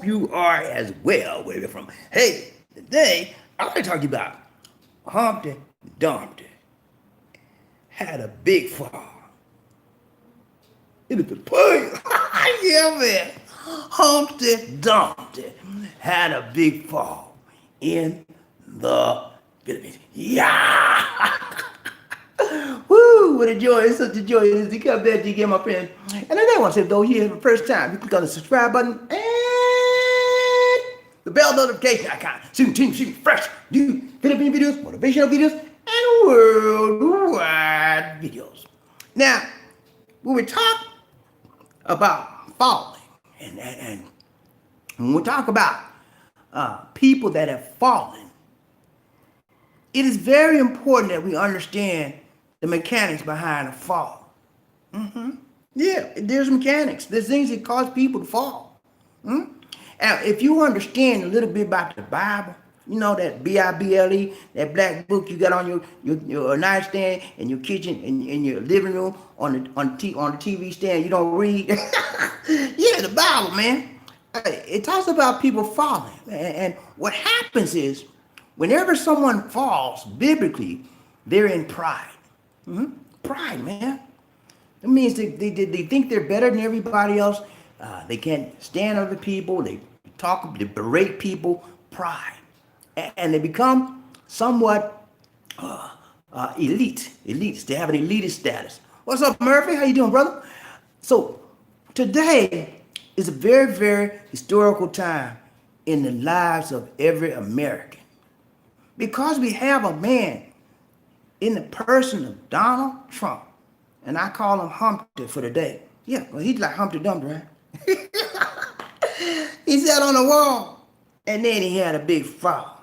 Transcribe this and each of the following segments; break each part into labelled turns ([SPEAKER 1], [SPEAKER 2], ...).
[SPEAKER 1] hope you are as well where you're from. Hey, today I want to talk to you about Humpty Dumpty had a big fall. It was the point. Yeah, man. Humpty Dumpty had a big fall in the Philippines. Yeah. Woo, what a joy. It's such a joy. It's to come back to you, my friend. And I want to say, though, here for the first time, you click on the subscribe button and the bell notification icon. See fresh, new Philippine videos, motivational videos, and worldwide videos. Now, when we talk about falling, and when we talk about people that have fallen, it is very important that we understand the mechanics behind a fall. Yeah, there's mechanics. There's things that cause people to fall. And if you understand a little bit about the Bible, you know that Bible, that black book you got on your nightstand in your kitchen, in your living room, on the TV stand, you don't read. Yeah, the Bible, man. It talks about people falling. And what happens is, whenever someone falls, biblically, they're in pride. Pride, man. It means they think they're better than everybody else. They can't stand other people. They berate people. Pride. And they become somewhat elites. They have an elitist status. What's up, Murphy? How you doing, brother? So today is a very, very historical time in the lives of every American. Because we have a man in the person of Donald Trump, and I call him Humpty for the day. Yeah, well, he's like Humpty Dumpty, right? He sat on the wall, and then he had a big fall.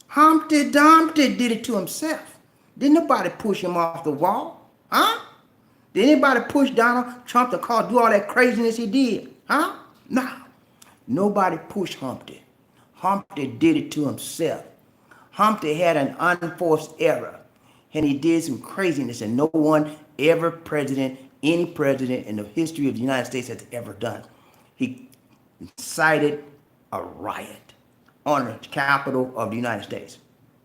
[SPEAKER 1] Humpty Dumpty did it to himself. Didn't nobody push him off the wall, huh? Did anybody push Donald Trump to do all that craziness he did, huh? No, nobody pushed Humpty. Humpty did it to himself. Humpty had an unforced error. And he did some craziness that no one any president in the history of the United States has ever done. He incited a riot on the Capitol of the United States.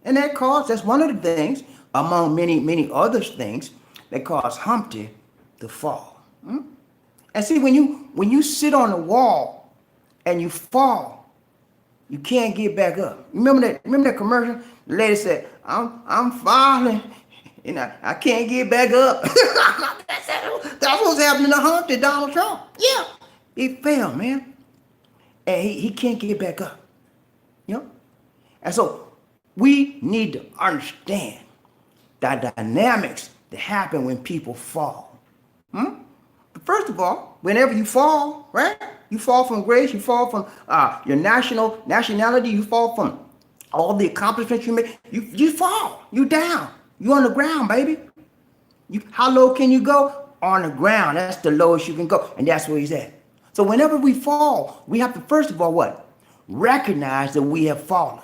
[SPEAKER 1] And that's one of the things, among many, many other things, that caused Humpty to fall. And see, when you sit on the wall and you fall, you can't get back up. Remember that commercial? The lady said, I'm falling, and I can't get back up. That's what's happening to Humpty, Donald Trump. Yeah, he fell, man. And he can't get back up. You know? And so we need to understand the dynamics that happen when people fall. First of all, whenever you fall, right? You fall from grace, you fall from your nationality, you fall from all the accomplishments you make. You fall, you down, you on the ground, baby. How low can you go? On the ground. That's the lowest you can go, and that's where he's at. So whenever we fall, we have to first of all what? Recognize that we have fallen.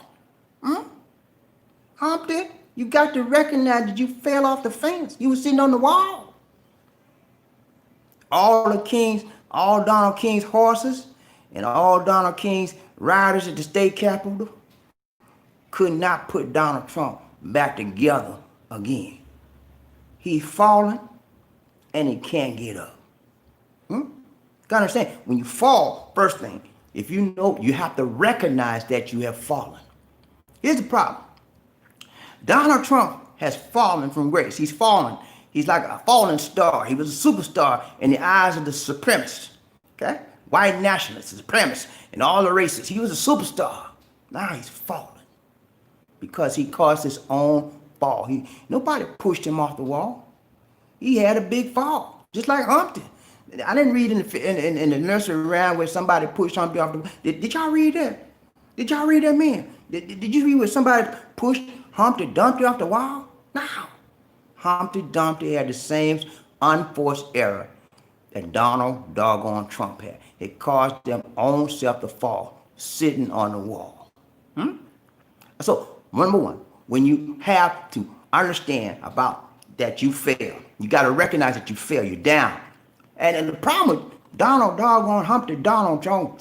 [SPEAKER 1] Humpty, you got to recognize that you fell off the fence. You were sitting on the wall. All Donald King's horses and all Donald King's riders at the state capitol could not put Donald Trump back together again. He's fallen and he can't get up. You gotta understand, when you fall, first thing, if you know, you have to recognize that you have fallen. Here's the problem. Donald Trump has fallen from grace. He's fallen. He's like a fallen star. He was a superstar in the eyes of the supremacists. Okay? White nationalists, supremacists, and all the races. He was a superstar. Now he's fallen because he caused his own fall. Nobody pushed him off the wall. He had a big fall, just like Humpty. I didn't read in the nursery rhyme where somebody pushed Humpty off the wall. Did y'all read that? Did y'all read that, man? Did you read where somebody pushed Humpty Dumpty off the wall? No. Humpty Dumpty had the same unforced error that Donald doggone Trump had. It caused them own self to fall, sitting on the wall. So, number one, when you have to understand about that you fail, you got to recognize that you fail, you're down. And the problem with Donald Humpty Donald Trump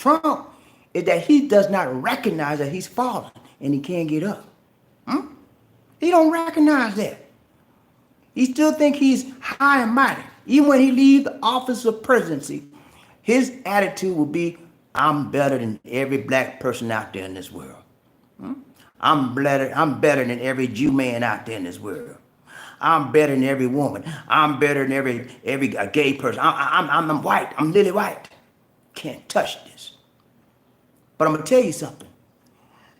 [SPEAKER 1] is that he does not recognize that he's fallen and he can't get up. He don't recognize that. He still think he's high and mighty. Even when he leaves the office of presidency, his attitude will be, I'm better than every black person out there in this world. I'm better than every Jew man out there in this world. I'm better than every woman. I'm better than every gay person. I'm white. I'm lily white. Can't touch this. But I'm going to tell you something.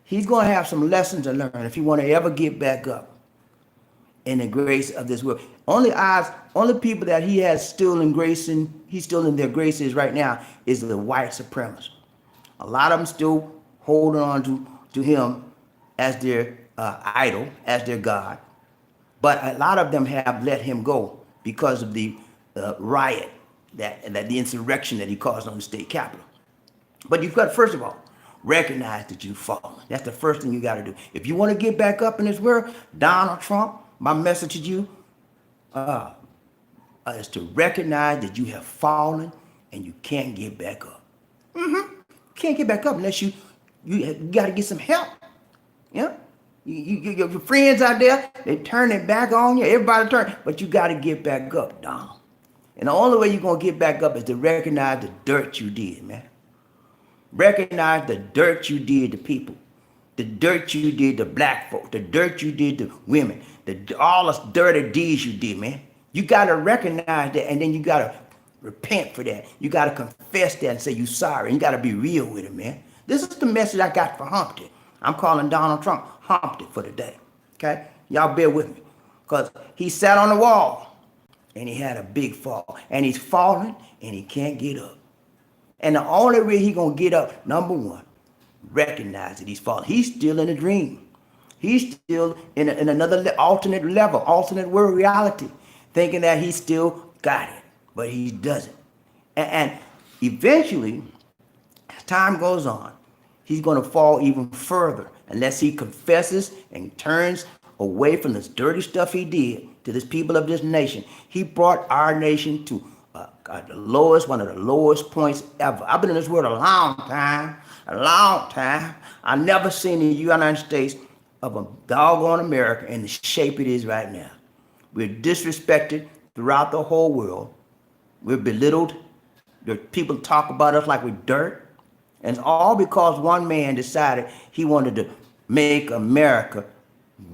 [SPEAKER 1] He's going to have some lessons to learn if he want to ever get back up in the grace of this world. Only people that he has still in grace, and he's still in their graces right now, is the white supremacists. A lot of them still holding on to him as their idol, as their God. But a lot of them have let him go because of the riot, that the insurrection that he caused on the state capitol. But you've got, first of all, recognize that you've fallen. That's the first thing you got to do. If you want to get back up in this world, Donald Trump, my message to you is to recognize that you have fallen and you can't get back up. Can't get back up unless you got to get some help. Yeah. Your friends out there, they turn it back on you. Everybody turn, but you got to get back up, Donald. And the only way you're going to get back up is to recognize the dirt you did, man. Recognize the dirt you did to people. The dirt you did to black folks. The dirt you did to women. All the dirty deeds you did, man. You got to recognize that, and then you got to repent for that. You got to confess that and say you're sorry. And you got to be real with it, man. This is the message I got for Humpty. I'm calling Donald Trump Humpty for today. Okay? Y'all bear with me. Because he sat on the wall and he had a big fall. And he's falling and he can't get up. And the only way he's going to get up, number one, recognize that he's fallen. He's still in a dream. He's still in another alternate level, alternate world reality, thinking that he still got it. But he doesn't. And eventually, as time goes on, he's going to fall even further unless he confesses and turns away from this dirty stuff he did to this people of this nation. He brought our nation to one of the lowest points ever. I've been in this world a long time. I never seen the United States of a doggone America in the shape it is right now. We're disrespected throughout the whole world. We're belittled. The people talk about us like we're dirt. And it's all because one man decided he wanted to make America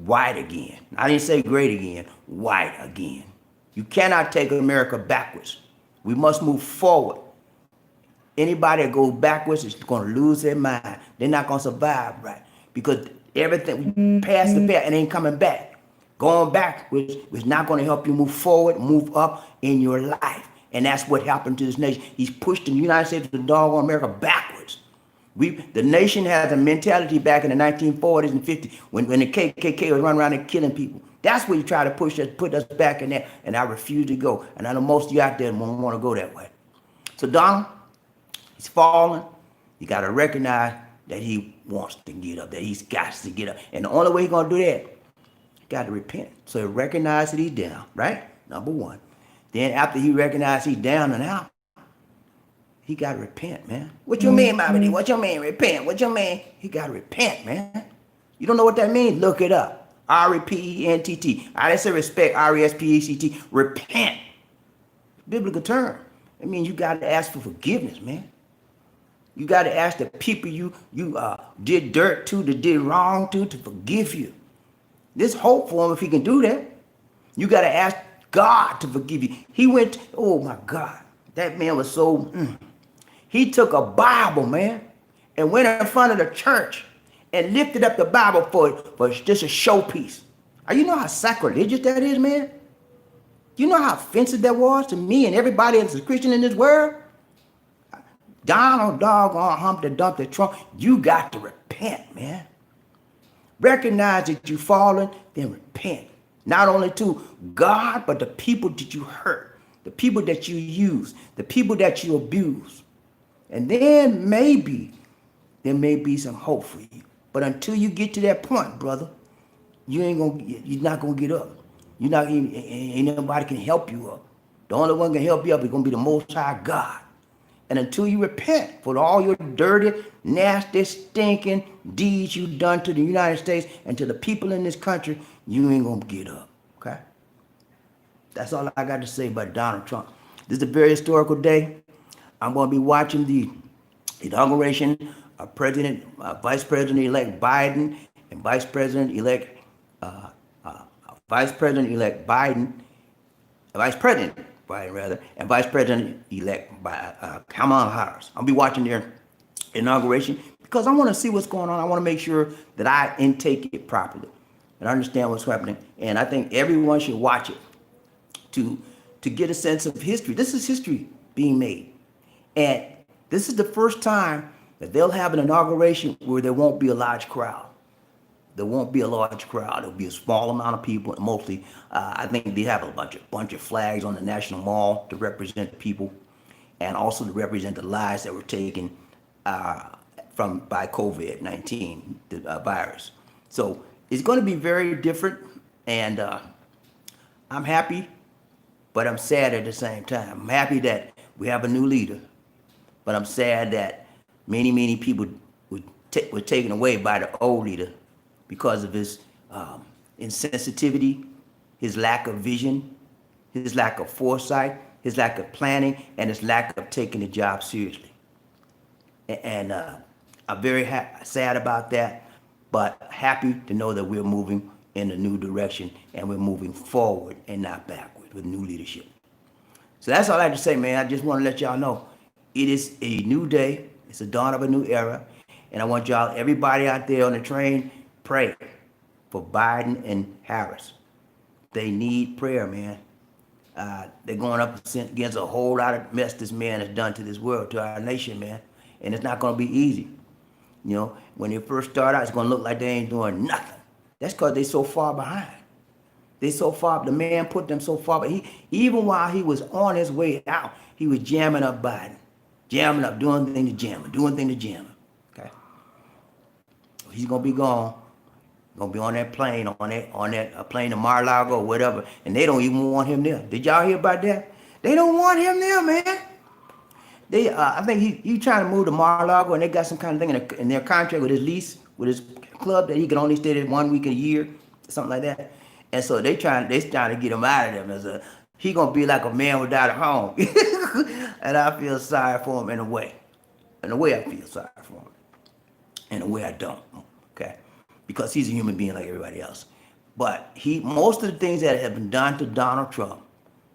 [SPEAKER 1] white again. I didn't say great again, white again. You cannot take America backwards. We must move forward. Anybody that goes backwards is going to lose their mind. They're not going to survive right. Because everything, past the past, it ain't coming back. Going back is not going to help you move forward, move up in your life. And that's what happened to this nation. He's pushed the United States, the doggone America, backwards. The nation has a mentality back in the 1940s and 50s when the KKK was running around and killing people. That's where you try to put us back in there, and I refuse to go. And I know most of you out there won't want to go that way. So Donald, he's fallen. You got to recognize that he wants to get up, that he's got to get up. And the only way he's going to do that, he got to repent. So he recognizes that he's down, right? Number one. Then after he recognizes he's down and out, he got to repent, man. What you mean, BobbieD? What you mean, repent? What you mean? He got to repent, man. You don't know what that means? Look it up. R-E-P-E-N-T-T. I didn't say respect, R-E-S-P-E-C-T. Repent. Biblical term. It means you got to ask for forgiveness, man. You got to ask the people you did dirt to, that did wrong to forgive you. There's hope for him if he can do that. You got to ask God to forgive you. He went, oh my God, that man was so, he took a Bible, man, and went in front of the church and lifted up the Bible for just a showpiece. You know how sacrilegious that is, man? You know how offensive that was to me and everybody that's a Christian in this world? Donald doggone Humpty Dumpty Trump, you got to repent, man. Recognize that you've fallen, then repent. Not only to God, but the people that you hurt, the people that you use, the people that you abuse. And then maybe there may be some hope for you. But until you get to that point, brother, you're not gonna get up. Ain't nobody can help you up. The only one can help you up is gonna be the Most High God. And until you repent for all your dirty, nasty, stinking deeds you've done to the United States and to the people in this country, you ain't gonna get up, okay? That's all I got to say about Donald Trump. This is a very historical day. I'm gonna be watching the inauguration of Vice President-elect Biden and Vice President-elect and Vice President-elect Kamala Harris. I'll be watching their inauguration because I want to see what's going on. I want to make sure that I intake it properly and understand what's happening. And I think everyone should watch it to get a sense of history. This is history being made. And this is the first time that they'll have an inauguration where there won't be a large crowd. There won't be a large crowd. There'll be a small amount of people, and mostly, I think they have a bunch of flags on the National Mall to represent the people, and also to represent the lives that were taken by COVID-19, the virus. So it's going to be very different, and I'm happy, but I'm sad at the same time. I'm happy that we have a new leader, but I'm sad that many people were taken away by the old leader because of his insensitivity, his lack of vision, his lack of foresight, his lack of planning, and his lack of taking the job seriously. And I'm very sad about that, but happy to know that we're moving in a new direction and we're moving forward and not backward with new leadership. So that's all I have to say, man. I just want to let y'all know it is a new day. It's the dawn of a new era. And I want y'all, everybody out there on the train, pray for Biden and Harris. They need prayer, man. They're going up against a whole lot of mess this man has done to this world, to our nation, man. And it's not going to be easy. You know, when they first start out, it's going to look like they ain't doing nothing. That's because they're so far behind. They so far, the man put them so far, but even while he was on his way out, he was jamming up Biden. Jamming up, doing thing to jamming. Okay? He's going to be gone. Gonna be on that plane, on that plane to Mar-a-Lago or whatever, and they don't even want him there. Did y'all hear about that? They don't want him there, man. They, I think he trying to move to Mar-a-Lago, and they got some kind of thing in their contract with his lease, with his club, that he can only stay there 1 week a year, something like that. And so they trying to get him out of there. He gonna be like a man without a home, and I feel sorry for him in a way. In a way, I feel sorry for him. In a way, I don't. Okay. Because he's a human being like everybody else. But most of the things that have been done to Donald Trump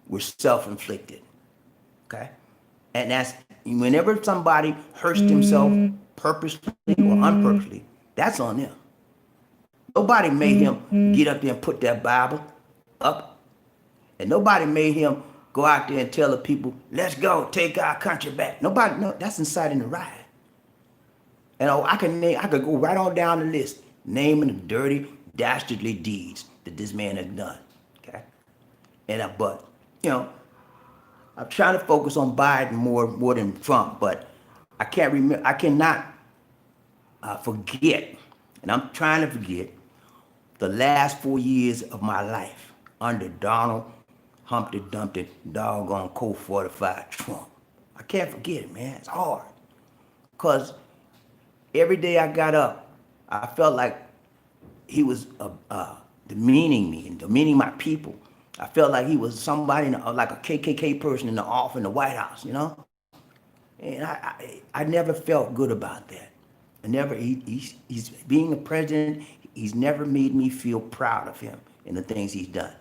[SPEAKER 1] were self-inflicted. Okay? And that's, whenever somebody hurts themselves purposely or unpurposely, that's on them. Nobody made him get up there and put that Bible up. And nobody made him go out there and tell the people, let's go, take our country back. Nobody, no, that's inciting the riot. And I could go right on down the list, naming the dirty, dastardly deeds that this man has done. Okay, but I'm trying to focus on Biden more than Trump, but I cannot forget, and I'm trying to forget the last 4 years of my life under Donald Humpty Dumpty doggone Colt 45 Trump. I can't forget it, man. It's hard because every day I got up, I felt like he was demeaning me and demeaning my people. I felt like he was somebody, like a KKK person in the White House, you know? And I never felt good about that. He's being a president, he's never made me feel proud of him and the things he's done.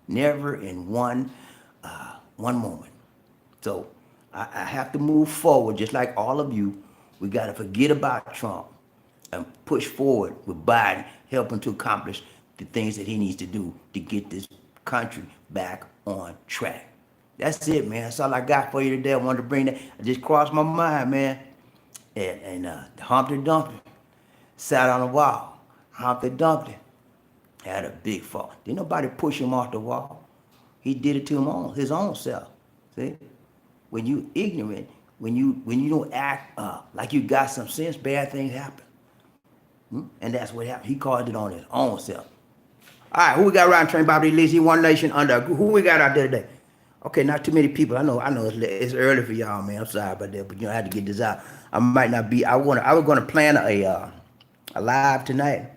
[SPEAKER 1] Never in one moment. So I have to move forward, just like all of you. We got to forget about Trump and push forward with Biden, helping to accomplish the things that he needs to do to get this country back on track. That's it, man. That's all I got for you today. I wanted to bring that. I just crossed my mind, man. And Humpty Dumpty sat on the wall. Humpty Dumpty had a big fall. Didn't nobody push him off the wall. He did it to his own self. See? When you ignorant, when you don't act like you got some sense, bad things happen. And that's what happened. He caused it on his own self. All right, who we got around train BobbieD, Lizzie, One Nation Under? Who we got out there today? Okay, not too many people. I know it's early for y'all, man. I'm sorry about that, but I had to get this out. I might not be. I was gonna plan a live tonight,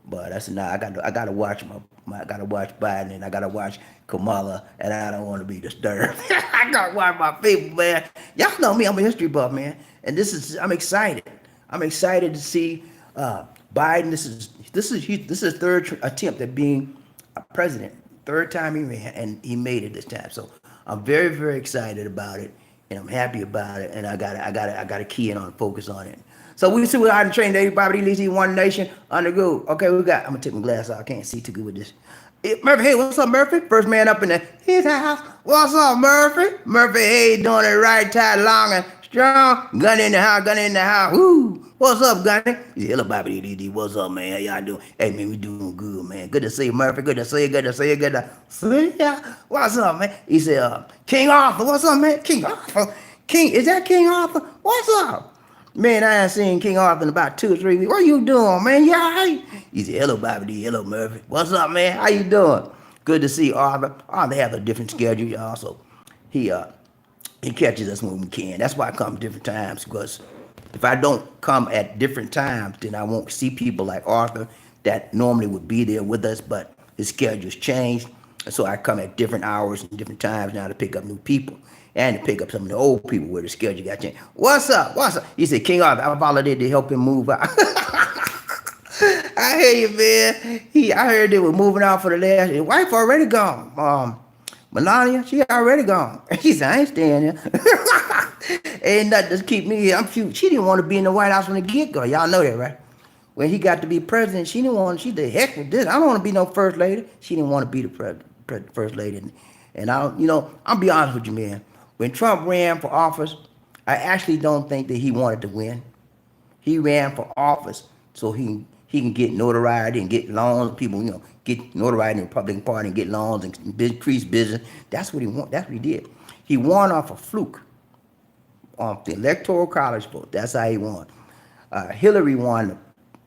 [SPEAKER 1] but I said nah. I gotta watch I gotta watch Biden and I gotta watch Kamala, and I don't want to be disturbed. I gotta watch my people, man. Y'all know me. I'm a history buff, man, and I'm excited. I'm excited to see Biden. This is his third attempt at being a president. Third time he ran, and he made it this time. So I'm very, very excited about it, and I'm happy about it. And I got to key in on, focus on it. So we see we're out and train everybody. At least one nation under go. Okay, I'm gonna take my glass off. I can't see too good with this. Murphy, hey, what's up, Murphy? First man up in his house. What's up, Murphy? Murphy, hey, doing it right, tight, long and strong. Gun in the house, gun in the house. Woo! What's up, Gunny? He said, hello, BobbieD. What's up, man? How y'all doing? Hey, man, we doing good, man. Good to see you, Murphy. Good to see you. Good to see you. Good to see ya. What's up, man? He said, King Arthur. What's up, man? King Arthur. Is that King Arthur? What's up? Man, I ain't seen King Arthur in about 2 or 3 weeks. What you doing, man? You all right? He said, hello, BobbieD. Hello, Murphy. What's up, man? How you doing? Good to see Arthur. Arthur has a different schedule, y'all. So he catches us when we can. That's why I come different times, because if I don't come at different times, then I won't see people like Arthur that normally would be there with us, but his schedule's changed. And so I come at different hours and different times now to pick up new people and to pick up some of the old people where the schedule got changed. What's up? What's up? He said, King Arthur, I volunteered to help him move out. I hear you, man. I heard they were moving out for the last. His wife already gone. Melania, she already gone. She said, I ain't staying here. Ain't nothing to keep me here. I'm cute. She didn't want to be in the White House from the get-go. Y'all know that, right? When he got to be president, she didn't want. She did heck with this. I don't want to be no first lady. She didn't want to be the first lady. And I'll be honest with you, man. When Trump ran for office, I actually don't think that he wanted to win. He ran for office so he can get notoriety and get loans. People, get notoriety in the Republican Party and get loans and increase business. That's what he want. That's what he did. He won off a fluke, off the electoral college vote. That's how he won. Hillary won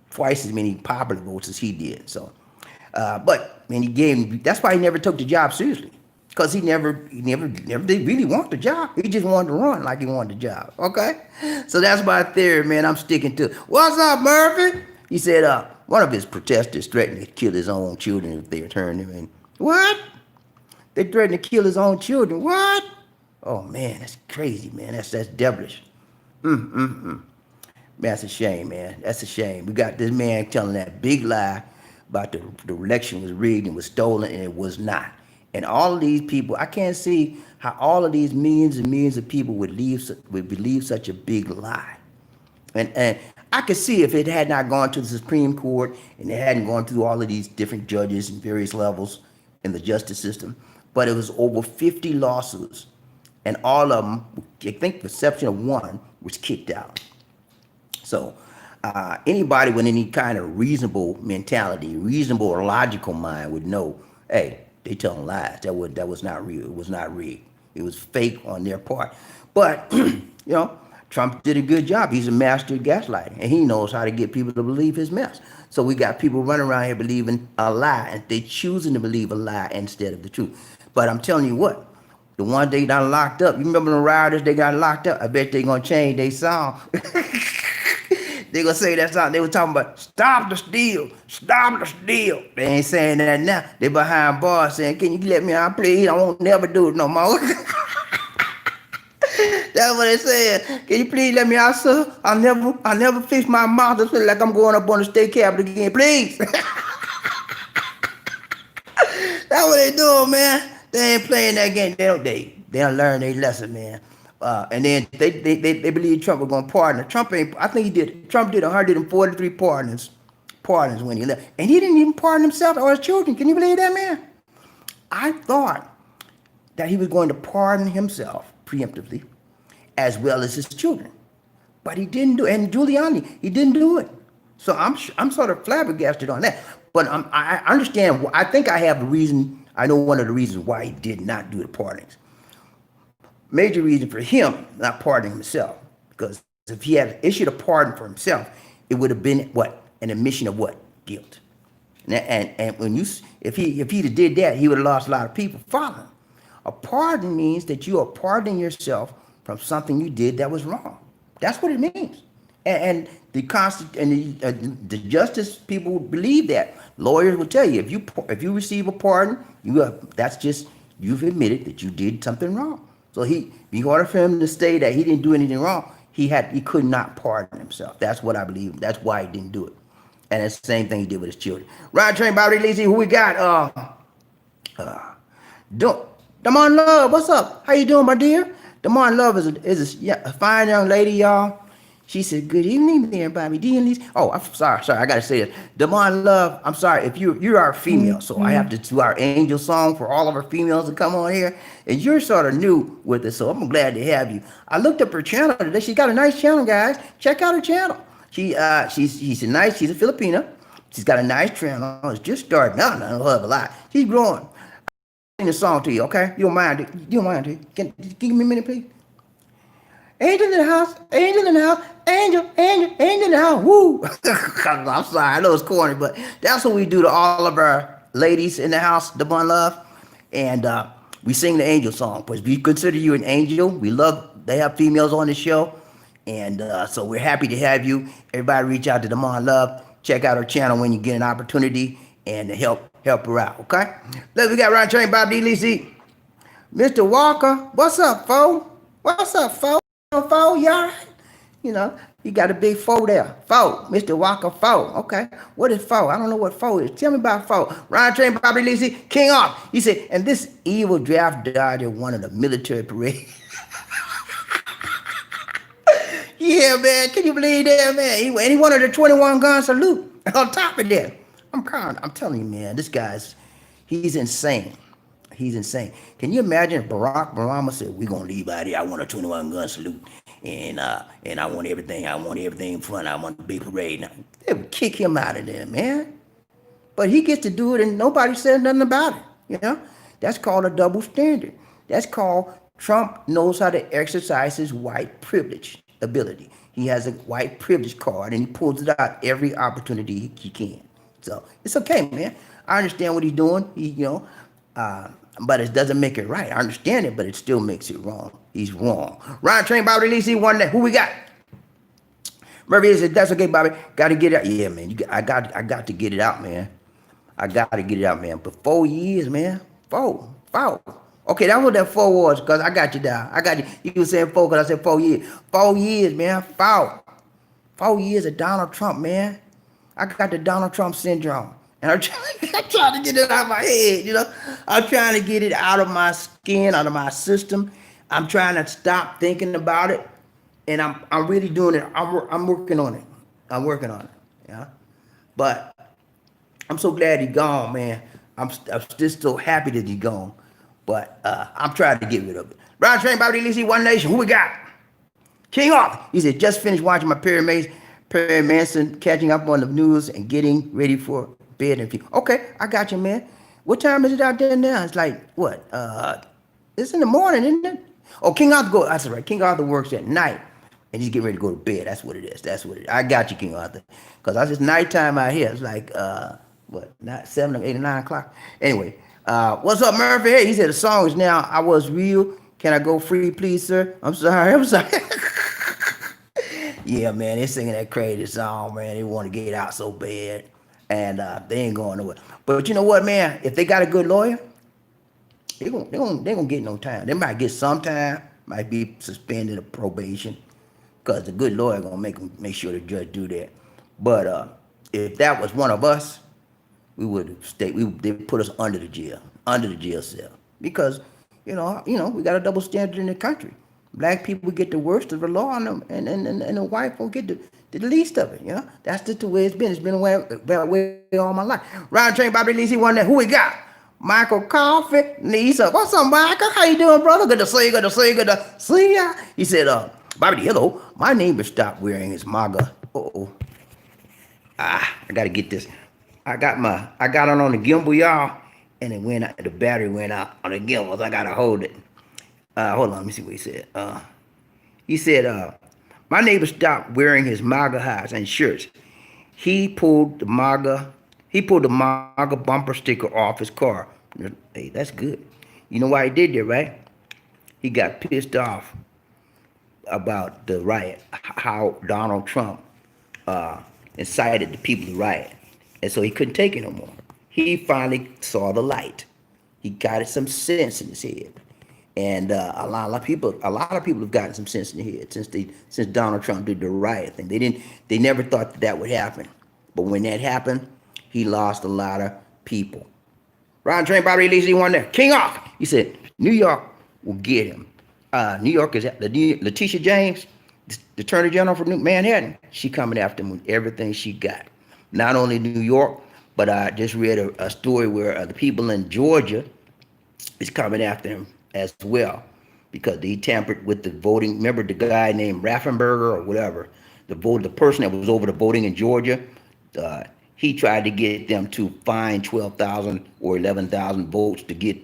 [SPEAKER 1] twice as many popular votes as he did. So, but when he gave, that's why he never took the job seriously, because he never did really want the job. He just wanted to run like he wanted the job. Okay, so that's my theory, man. I'm sticking to it. What's up, Murphy? He said, one of his protesters threatened to kill his own children if they returned him in. What? They threatened to kill his own children. What? Oh man, that's crazy, man. That's devilish. Man, that's a shame, man. That's a shame. We got this man telling that big lie about the election was rigged and was stolen, and it was not. And all of these people, I can't see how all of these millions and millions of people would believe such a big lie. And I could see if it had not gone to the Supreme Court and it hadn't gone through all of these different judges and various levels in the justice system, but it was over 50 lawsuits, and all of them, I think, with the exception of one, was kicked out. So anybody with any kind of reasonable mentality, reasonable or logical mind would know, hey, they telling lies. That was not real. It was not rigged. It was fake on their part. But Trump did a good job. He's a master of gaslighting, and he knows how to get people to believe his mess. So we got people running around here believing a lie, and they choosing to believe a lie instead of the truth. But I'm telling you what, the ones they got locked up, you remember the rioters they got locked up? I bet they gonna change their song. They gonna say that song. They were talking about stop the steal, stop the steal. They ain't saying that now. They behind bars saying, can you let me out, please? I won't never do it no more. That's what they said. Can you please let me out, sir? I'll never fix my mouth. I feel like I'm going up on the state capitol again. Please. That's what they doing, man. They ain't playing that game. They don't learn their lesson, man. And then they believe Trump was gonna pardon. Trump ain't. I think he did. Trump did 143 pardons when he left, and he didn't even pardon himself or his children. Can you believe that, man? I thought that he was going to pardon himself preemptively, as well as his children, but he didn't do it. And Giuliani, he didn't do it. So I'm sort of flabbergasted on that. But I understand. I think I have a reason. I know one of the reasons why he did not do the pardonings. Major reason for him not pardoning himself, because if he had issued a pardon for himself, it would have been what? An admission of what? Guilt. And when if he did that, he would have lost a lot of people following. A pardon means that you are pardoning yourself from something you did that was wrong. That's what it means. And the justice people believe that. Lawyers will tell you if you receive a pardon, that's just you've admitted that you did something wrong. So in order for him to say that he didn't do anything wrong, he could not pardon himself. That's what I believe. That's why he didn't do it. And it's the same thing he did with his children. Ryan Train, BobbieD, Lizzie, who we got? Damon Love, what's up? How you doing, my dear? Damon Love is a fine young lady, y'all. She said, "Good evening, there, BobbieD and Lizzie." Oh, I'm sorry, I gotta say this. Damon Love, I'm sorry if you are a female, so I have to do our angel song for all of our females to come on here, and you're sort of new with it, so I'm glad to have you. I looked up her channel today. She's got a nice channel, guys. Check out her channel. She's a Filipina. She's got a nice channel. It's just starting out, not a hell of a lot. She's growing. I'll sing the song to you, okay? You don't mind it? You don't mind it? Can you give me a minute, please? Angel in the house, angel in the house, angel in the house, woo. I'm sorry, I know it's corny, but that's what we do to all of our ladies in the house, the Bun Love. And we sing the angel song, because we consider you an angel. We love they have females on the show. And so we're happy to have you. Everybody reach out to Damon Love. Check out her channel when you get an opportunity and help her out, okay? We got Ryan Train, BobbieD, Lizzie. Mr. Walker, what's up, fo? What's up, fo? Fo, y'all right? You know, you got a big fo there. Fo, Mr. Walker, fo. Okay, what is fo? I don't know what fo is. Tell me about fo. Ryan Train, BobbieD, Lizzie, King off. He said, and this evil draft dodger won the military parade. Yeah, man, can you believe that, man? He wanted a 21-gun salute on top of that. I'm telling you, man, this he's insane. He's insane. Can you imagine if Barack Obama said, "We're gonna leave out here. I want a 21-gun salute, and I want everything. I want everything in front. I want a big parade." Now, they would kick him out of there, man. But he gets to do it, and nobody says nothing about it. You know, that's called a double standard. That's called Trump knows how to exercise his white privilege ability. He has a white privilege card, and he pulls it out every opportunity he can. So it's okay, man. I understand what he's doing. But it doesn't make it right. I understand it, but it still makes it wrong. He's wrong. Ryan Train, BobbieD, Lizzie, one day. Who we got? Murphy said, "That's okay, Bobby. Got to get it out." Yeah, man. I got to get it out, man. I got to get it out, man. But 4 years, man. Four. Okay, that's what that 4 was, because I got you down. I got you. You were saying 4 because I said 4 years. 4 years, man. 4 years of Donald Trump, man. I got the Donald Trump syndrome. And I'm trying to get it out of my head, you know. I'm trying to get it out of my skin, out of my system. I'm trying to stop thinking about it. And I'm really doing it. I'm working on it. Yeah. But I'm so glad he's gone, man. I'm just so happy that he's gone. But I'm trying to get rid of it. Ryan Train, BobbieD, Lizzie, One Nation. Who we got? King Arthur. He said, "Just finished watching my Perry Manson, catching up on the news and getting ready for bed and few." Okay, I got you, man. What time is it out there now? It's like what? It's in the morning, isn't it? Oh, King Arthur that's right. King Arthur works at night, and he's getting ready to go to bed. That's what it is. I got you, King Arthur, because it's nighttime out here. It's like not 7 or 8 or 9 o'clock. Anyway, what's up, Murphy? Hey, he said the song is now "I Was Real." Can I go free, please, sir? I'm sorry. Yeah, man, they're singing that crazy song, man. They want to get it out so bad. And they ain't going nowhere. But you know what, man? If they got a good lawyer, they gonna get no time. They might get some time, might be suspended or probation, because the good lawyer gonna make sure the judge do that. But if that was one of us, we would stay. They put us under the jail cell, because you know we got a double standard in the country. Black people get the worst of the law on them, and the white folk get the least of it. You know, that's just the way it's been. It's been that way all my life. Ryan Train, BobbieD, Lizzie, one day. Who we got? Michael Coffee, Lisa. What's up, Michael? How you doing, brother? Good to see you. Good to see ya. He said, BobbieD, hello. My neighbor stopped wearing his MAGA. I gotta get this. I got it on the gimbal, y'all, and it went out. The battery went out on the gimbal, so I gotta hold it. Hold on, let me see what he said. He said, my neighbor stopped wearing his MAGA hats and shirts. He pulled the MAGA bumper sticker off his car. Hey, that's good. You know why he did that, right? He got pissed off about the riot, how Donald Trump incited the people to riot. And so he couldn't take it no more. He finally saw the light. He got some sense in his head. And a lot of people have gotten some sense in their head since Donald Trump did the riot thing. They never thought that would happen. But when that happened, he lost a lot of people. Ron Train, Bobby Lee, he won there. King off. He said, New York will get him. New York is Letitia James, the Attorney General for Manhattan. She coming after him with everything she got. Not only New York, but I just read a story where the people in Georgia is coming after him as well, because he tampered with the voting. Remember the guy named Raffensperger or whatever, the person that was over the voting in Georgia. He tried to get them to find 12,000 or 11,000 votes to get,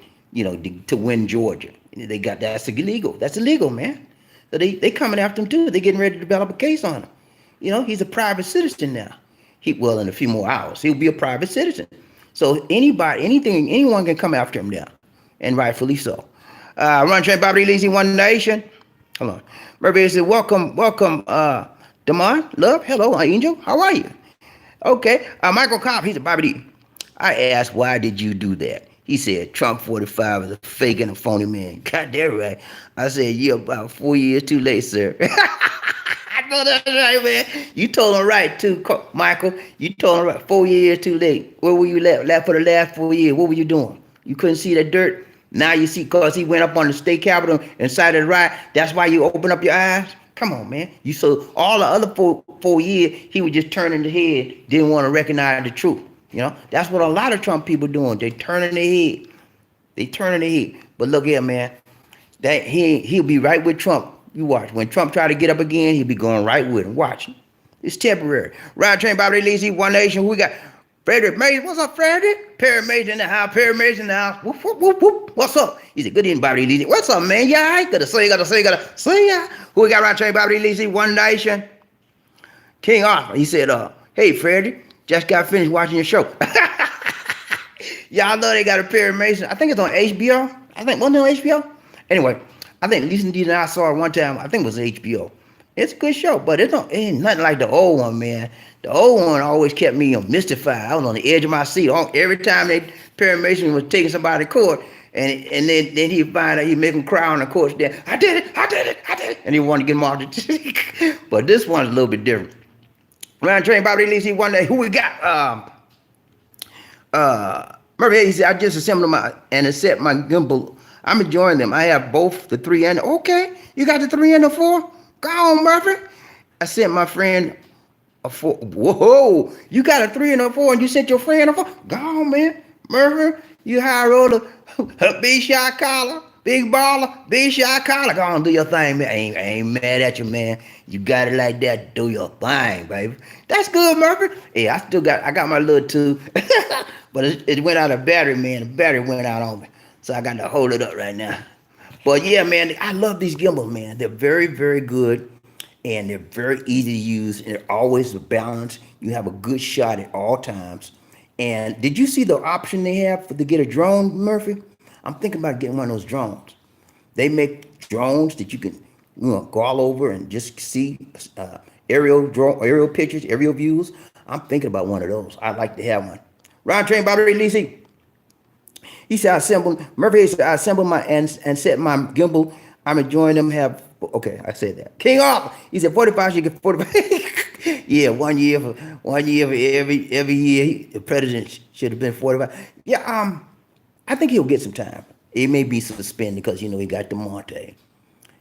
[SPEAKER 1] to win Georgia. That's illegal. That's illegal, man. So they coming after him too. They getting ready to develop a case on him. He's a private citizen now. In a few more hours, he'll be a private citizen. So anyone can come after him now, and rightfully so. Run Train, Bobby Lee, One Nation. Hold on. Murphy said, welcome, Damon, love, hello, Angel, how are you? Okay, Michael Cobb, he said, Bobby D, I asked, why did you do that? He said, Trump 45 is a fake and a phony man. God damn right. I said, you're about 4 years too late, sir. I know that's right, man. You told him right, too, Michael. You told him right, 4 years too late. Where were you left for the last 4 years? What were you doing? You couldn't see that dirt? Now you see, because he went up on the state capitol and incited a riot, that's why you open up your eyes? Come on, man. You saw all the other four years, he was just turning the head, didn't want to recognize the truth. That's what a lot of Trump people doing. They turning their head. But look here, man. That he'll be right with Trump. You watch. When Trump try to get up again, he'll be going right with him. Watch. It's temporary. Ride Train, Bobby Lee, One Nation. Who we got? Frederick Mays. What's up, Frederick? Perry Mays in the house. Perry Mays in the house. Whoop, whoop, whoop, whoop. What's up? He said, good evening, Bobby Lee. What's up, man? Yeah, I gotta say ya. Who we got? Ride Train, Bobby Lee, One Nation. King Arthur. He said, hey, Frederick. Just got finished watching your show. Y'all know they got a Perry Mason. I think it's on HBO. Wasn't it on HBO? Anyway, I think Lisa and I saw it one time. I think it was HBO. It's a good show, but it ain't nothing like the old one, man. The old one always kept me mystified. I was on the edge of my seat. Every time Perry Mason was taking somebody to court, and then he'd find out he'd make him cry on the court stand. I did it. And he wanted to get him off the But this one's a little bit different. Ryan Train, Bobby Lee, one day. Who we got? Murphy, he said, I just assembled and set my gimbal. I'm enjoying them. I have both the 3 and okay. You got the 3 and the 4? Go on, Murphy. I sent my friend a 4. Whoa, you got a 3 and a 4, and you sent your friend a 4? Go on, man. Murphy, you high roller, a big shot collar. Big baller, big shot collar. Go on, do your thing, man. I ain't mad at you, man. You got it like that. Do your thing, baby. That's good, Murphy. Yeah, I got my little tube. But it went out of battery, man. The battery went out on me. So I got to hold it up right now. But yeah, man, I love these gimbals, man. They're very, very good. And they're very easy to use. And they're always balanced. You have a good shot at all times. And did you see the option they have to get a drone, Murphy? I'm thinking about getting one of those drones. They make drones that you can go all over and just see aerial pictures, aerial views. I'm thinking about one of those. I'd like to have one. Ron Train, Bobby Lee. He said, I assembled my and set my gimbal. I'm enjoying them. I said that. King Arthur. He said 45 should get 45. Yeah, 1 year for every year. The president should have been 45. Yeah, I think he'll get some time. It may be suspended because, he got the Monte.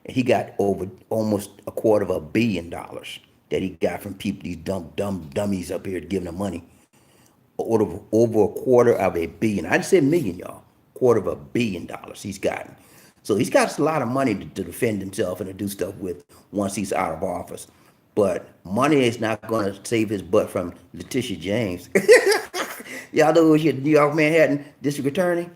[SPEAKER 1] And he got over almost $250 million that he got from people, these dumb dummies up here giving him money. Over $250 million. I just said million, y'all. $250 million he's gotten. So he's got a lot of money to defend himself and to do stuff with once he's out of office. But money is not going to save his butt from Letitia James. Y'all know who's your New York Manhattan district attorney?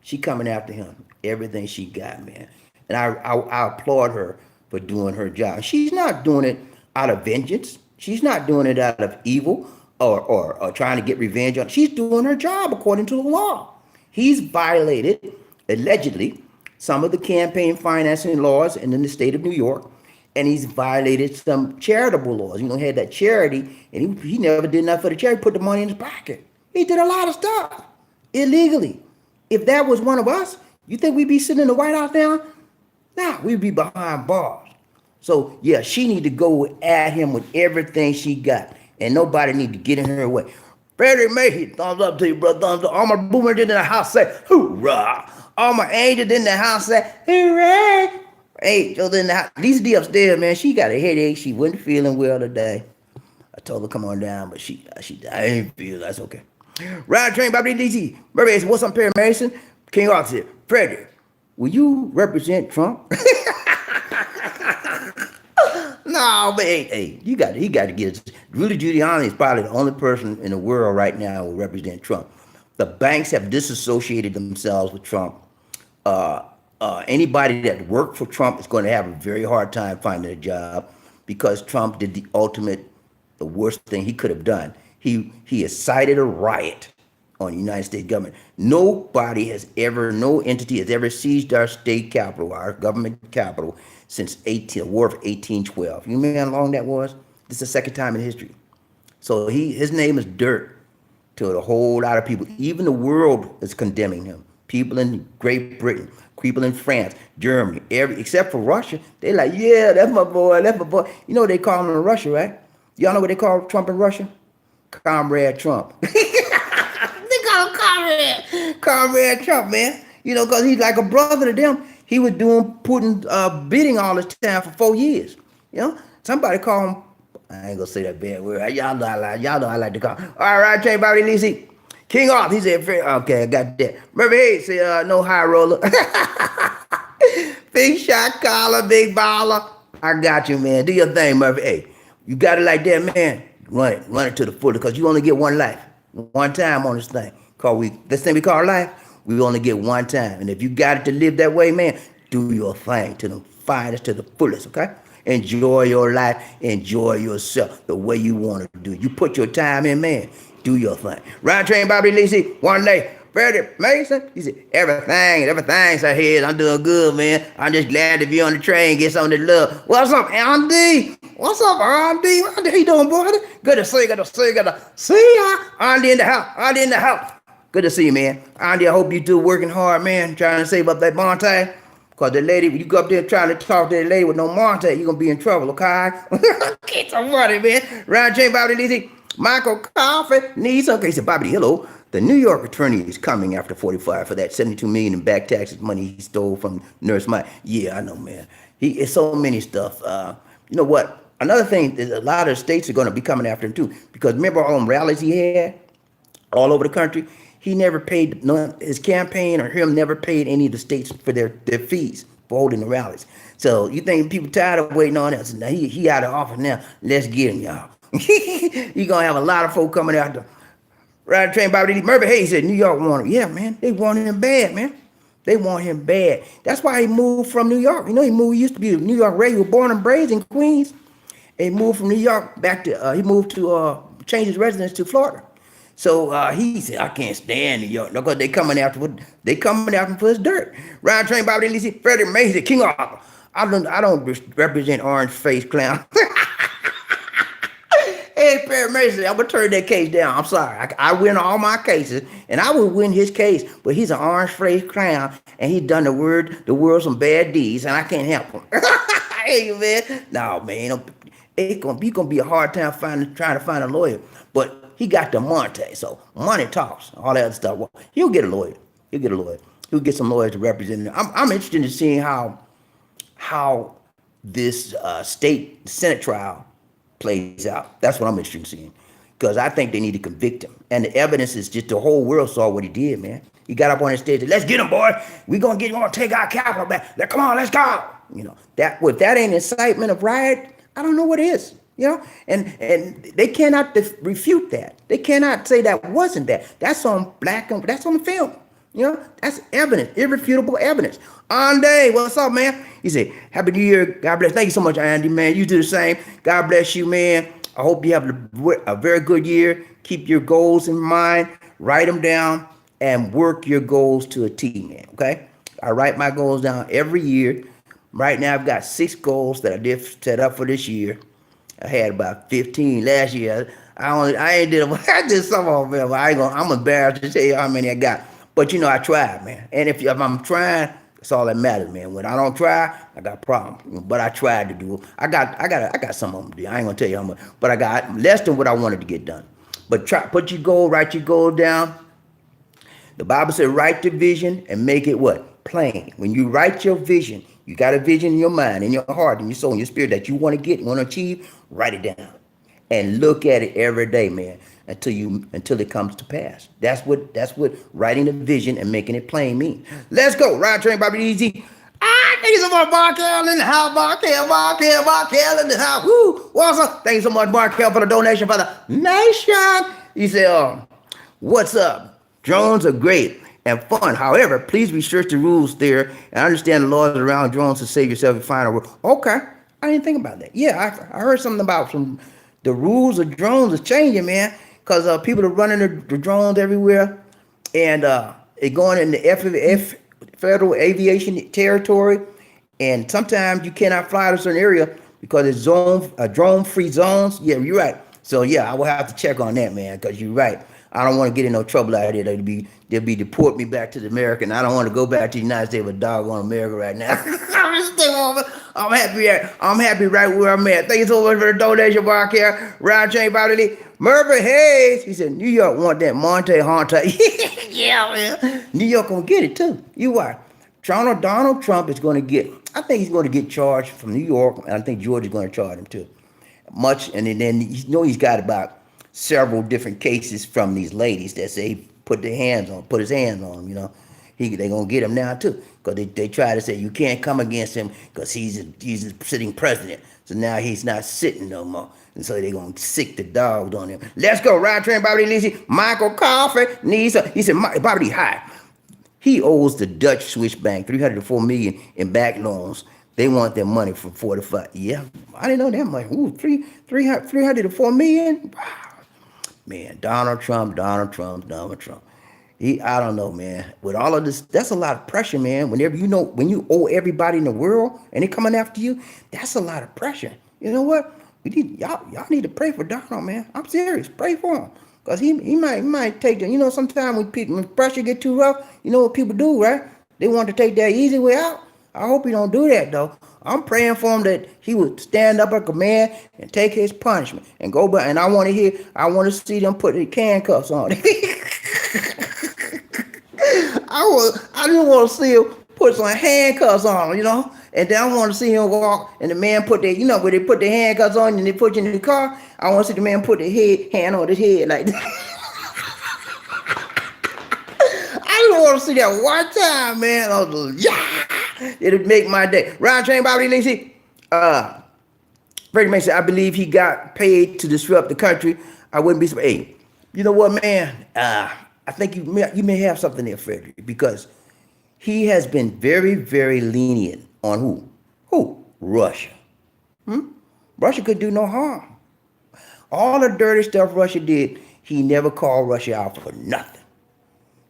[SPEAKER 1] She coming after him. Everything she got, man. And I applaud her for doing her job. She's not doing it out of vengeance. She's not doing it out of evil or trying to get revenge on. She's doing her job according to the law. He's violated allegedly, some of the campaign financing laws in the state of New York, and he's violated some charitable laws. Had that charity, and he never did nothing for the charity, put the money in his pocket. He did a lot of stuff illegally. If that was one of us, you think we'd be sitting in the White House now? Nah, we'd be behind bars. So, yeah, she need to go at him with everything she got, and nobody need to get in her way. Freddie Mason, thumbs up to you, brother. Thumbs up. All my boomers in the house say, hoorah. All my angels in the house say, hooray. Angels in the house. Lisa D upstairs, man, she got a headache. She wasn't feeling well today. I told her, come on down, but she I ain't feel that's okay. Ride train, BobbieD, DC. Murray said, what's up, Perry Mason? King Arthur said, Freddie, will you represent Trump? No, but hey, he got to get it. Rudy Giuliani is probably the only person in the world right now who will represent Trump. The banks have disassociated themselves with Trump. Anybody that worked for Trump is going to have a very hard time finding a job because Trump did the worst thing he could have done. He incited a riot on the United States government. No entity has ever seized our state capital, our government capital, since the War of 1812. You know how long that was? This is the second time in history. So his name is dirt to a whole lot of people. Even the world is condemning him. People in Great Britain, people in France, Germany, except for Russia, they like, yeah, that's my boy, that's my boy. You know what they call him in Russia, right? Y'all know what they call Trump in Russia? Comrade Trump. They call him Comrade Trump, man. Because he's like a brother to them. He was bidding all this time for 4 years. Somebody call him, I ain't gonna say that bad word. Y'all know I like to call him. All right, Jay BobbieD, Lizzie. King Arthur, he said, okay, I got that. Murphy Hayes said, no high roller. Big shot caller, big baller. I got you, man. Do your thing, Murphy. Hey, you got it like that, man. Run it to the fullest, because you only get one life, one time on this thing. This thing we call life, we only get one time. And if you got it to live that way, man, do your thing to the finest, to the fullest, okay? Enjoy your life, enjoy yourself the way you want to do. You put your time in, man, do your thing. Ride train, BobbieD, Lizzie, one day, Freddie Mason, he said, everything's ahead. I'm doing good, man. I'm just glad to be on the train, get some of the love. What's up, Andy? What's up, Andy? Andy, how you doing, boy? Good to see ya. Andy in the house. Good to see you, man. Andy, I hope you do working hard, man, trying to save up that Monte. Because the lady, when you go up there trying to talk to the lady with no Monte, you're going to be in trouble, okay? Get some money, man. Round J. BobbieD, Lizzie. Michael Coffee needs, okay, he said, BobbieD, hello. The New York attorney is coming after 45 for that $72 million in back taxes money he stole from Nurse Mike. Yeah, I know, man. It's so many stuff. You know what? Another thing is a lot of states are going to be coming after him, too. Because remember all them rallies he had all over the country? He never paid, his campaign or him never paid any of the states for their fees for holding the rallies. So you think people tired of waiting on that? So now he out of office now. Let's get him, y'all. You're going to have a lot of folk coming out there. Ride train, BobbieD. Murphy Hayes said New York want him. Yeah, man. They want him bad, man. They want him bad. That's why he moved from New York. He used to be a New York radio. He was born and raised in Queens. And he moved from New York back to, he moved to change his residence to Florida. So he said, I can't stand New York. No, because they coming after him for his dirt. Ride train, BobbieD, Lizzie, Freddie Mason, King Arthur. I don't represent orange face clown. Hey, Perry Mason, I'm going to turn that case down. I'm sorry. I win all my cases, and I would win his case, but he's an orange-faced clown, and he's done the world some bad deeds, and I can't help him. Hey, man. No, man. It's going to be a hard time trying to find a lawyer, but he got the Monte, so money talks, all that other stuff. Well, he'll get a lawyer. He'll get some lawyers to represent him. I'm interested in seeing how this state Senate trial plays out. That's what I'm interested in seeing, because I think they need to convict him. And the evidence is just the whole world saw what he did, man. He got up on the stage and said, let's get him, boy. We're going to take our capital back. Come on, let's go. If that ain't incitement of riot, I don't know what is. And they cannot refute that. They cannot say that wasn't that. That's on that's on film. That's evidence, irrefutable evidence. Andy, what's up, man? He said, Happy New Year. God bless. Thank you so much, Andy, man. You do the same. God bless you, man. I hope you have a very good year. Keep your goals in mind. Write them down and work your goals to a T, man. Okay? I write my goals down every year. Right now, I've got 6 goals that I did set up for this year. I had about 15 last year. I ain't did I did some of them. I'm embarrassed to tell you how many I got. But I tried, man. And if I'm trying, that's all that matters, man. When I don't try, I got problems. But I tried to do it. I got some of them. I ain't gonna tell you how much, but I got less than what I wanted to get done. But write your goal down. The Bible said, write the vision and make it what? Plain. When you write your vision, you got a vision in your mind, in your heart, in your soul, in your spirit that you want to get, you want to achieve, write it down. And look at it every day, man, until it comes to pass. That's what writing the vision and making it plain means. Let's go. Ride Train, BobbieD. Thank you so much, Markel in the house. Markel in the house. Woo, what's up? Thank you so much, Markel, for the donation for the nation. He said, what's up? Drones are great and fun. However, please research the rules there and understand the laws around drones to save yourself and find a rule. Okay, I didn't think about that. Yeah, I heard something about the rules of drones are changing, man, because people are running the drones everywhere, and they're going in the federal aviation territory, and sometimes you cannot fly to a certain area because it's drone-free zones. Yeah, you're right. So yeah, I will have to check on that, man, because you're right. I don't want to get in no trouble out here. They'll be deport me back to America, and I don't want to go back to the United States with doggone America right now. I'm happy right where I'm at. Thank you so much for the donation, Barcare. Ride Train, BobbieD. Murphy Hayes, he said, New York want that Monte Hunter. Yeah, man. New York gonna get it too. You are. Donald Trump is going to get, I think he's going to get charged from New York, and I think Georgia's going to charge him too. And then he's got about several different cases from these ladies that say he put his hands on him, They're gonna get him now too, because they try to say you can't come against him because he's a sitting president. So now he's not sitting no more, and so they're gonna sick the dogs on him. Let's go, Ride Train, BobbieD. Michael Coffey he said, BobbieD, hi. He owes the Dutch Swiss bank $304 million in back loans. They want their money from 45. Yeah, I didn't know that much. Ooh, $304 million. Wow. Man, Donald Trump. I don't know, man. With all of this, that's a lot of pressure, man. When you owe everybody in the world and they coming after you, that's a lot of pressure. You know what? Y'all need to pray for Donald, man. I'm serious. Pray for him. Because he might take the, sometimes when pressure get too rough, you know what people do, right? They want to take that easy way out. I hope he don't do that, though. I'm praying for him that he would stand up at command and take his punishment and go back. And I want to see them put the handcuffs on. I just want to see him put some handcuffs on him, And then I want to see him walk and the man put where they put the handcuffs on and they put you in the car. I want to see the man put the hand on his head like that. I just want to see that one time, man. I was like, yeah, it'll make my day. Ride Train, BobbieD. Freddie Mason said, I believe he got paid to disrupt the country. I wouldn't be surprised. Hey, you know what, man? I think you may have something there, Frederick, because he has been very, very lenient on who? Who? Russia. Russia could do no harm. All the dirty stuff Russia did, he never called Russia out for nothing.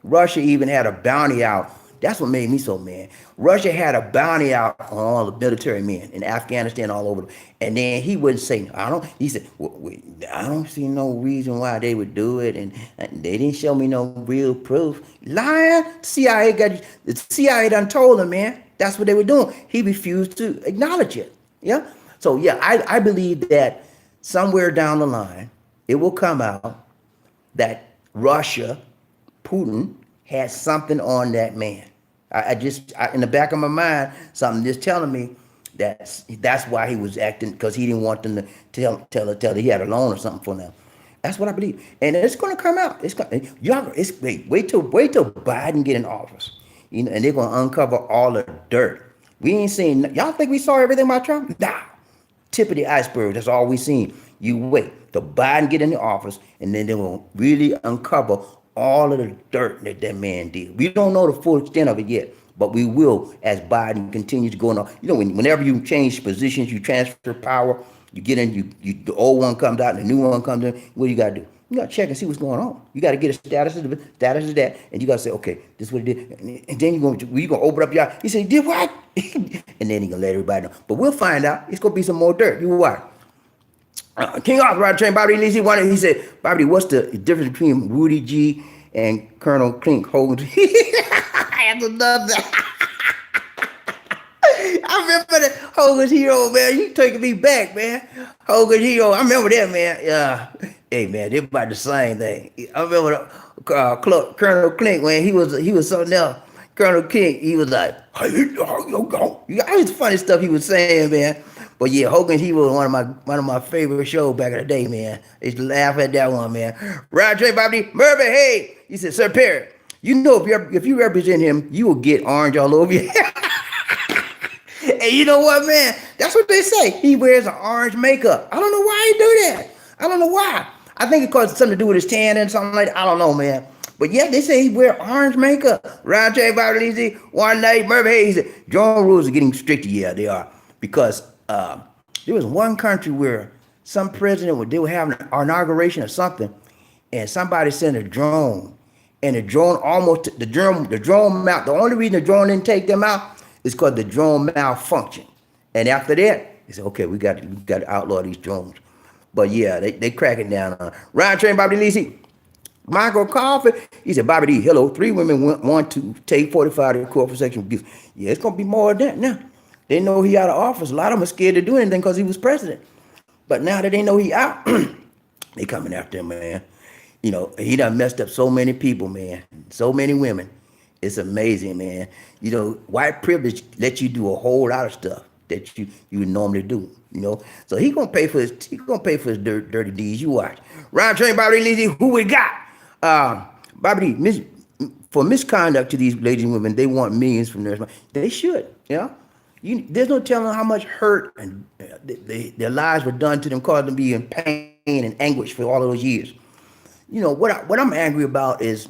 [SPEAKER 1] Russia even had a bounty out. That's what made me so mad. Russia had a bounty out on all the military men in Afghanistan, all over. And then he wouldn't say, he said, I don't see no reason why they would do it. And they didn't show me no real proof. Lying. The CIA done told him, man, that's what they were doing. He refused to acknowledge it. Yeah. So, yeah, I believe that somewhere down the line, it will come out that Russia, Putin, had something on that man. I in the back of my mind, something just telling me that's why he was acting, because he didn't want them to tell that he had a loan or something for them. That's what I believe, and it's going to come out. Wait till Biden get in office, and they're going to uncover all the dirt. We ain't seen. Y'all think we saw everything about Trump? Nah, tip of the iceberg. That's all we seen. You wait till Biden get in the office, and then they will really uncover all of the dirt that man did. We don't know the full extent of it yet, but we will as Biden continues to go on. Whenever you change positions, you transfer power, you get in, the old one comes out and the new one comes in, what do you got to do? You gotta check and see what's going on. You gotta get a status of that, and you gotta say, okay, this is what it did. And then you gonna open up your eye. He said, did what? And then he gonna let everybody know. But we'll find out. It's gonna be some more dirt. You watch. King Arthur Roger Train, BobbieD Lee, he said, BobbieD, what's the difference between Rudy G and Colonel Clink Hogan? I have to love that. I remember that Hogan's Hero, man. You taking me back, man. Hogan's Hero. I remember that, man. Hey, man, they about the same thing. I remember Colonel Clink, man. He was something else. Colonel Clink, he was like, it's funny stuff he was saying, man. But yeah, Hogan's Hero was one of my favorite shows back in the day, man. I used to laugh at that one, man. Roger BobbieD, Murphy, hey. He said, Sir Perry, you know if you represent him, you will get orange all over you. And you know what, man? That's what they say. He wears an orange makeup. I don't know why he do that. I don't know why. I think it caused something to do with his tan and something like that. I don't know, man. But yeah, they say he wear orange makeup. Roger BobbieD, Lee, one night, Murphy, hey, he said, drone rules are getting stricter. Yeah, they are. Because there was one country where some president, they were having an inauguration or something, and somebody sent a drone, and the drone the only reason the drone didn't take them out is because the drone malfunctioned. And after that, they said, okay, we got to outlaw these drones. But yeah, they cracking down on Ryan Train, BobbieD Lee. Michael Coffey, he said, BobbieD, hello, 3 women want to take 45 to court for sexual abuse. Yeah, it's going to be more than that now. They know he out of office. A lot of them are scared to do anything because he was president. But now that they know he out, they coming after him, man. You know, he done messed up so many people, man. So many women. It's amazing, man. You know, white privilege lets you do a whole lot of stuff that you would normally do. You know, so he gonna pay for his dirty deeds. You watch. Round Train, BobbieD Lee, who we got? BobbieD, for misconduct to these ladies and women, they want millions from their. They should, you know. There's no telling how much hurt and their lives were done to them, causing them to be in pain and anguish for all of those years. You know, what I'm angry about is,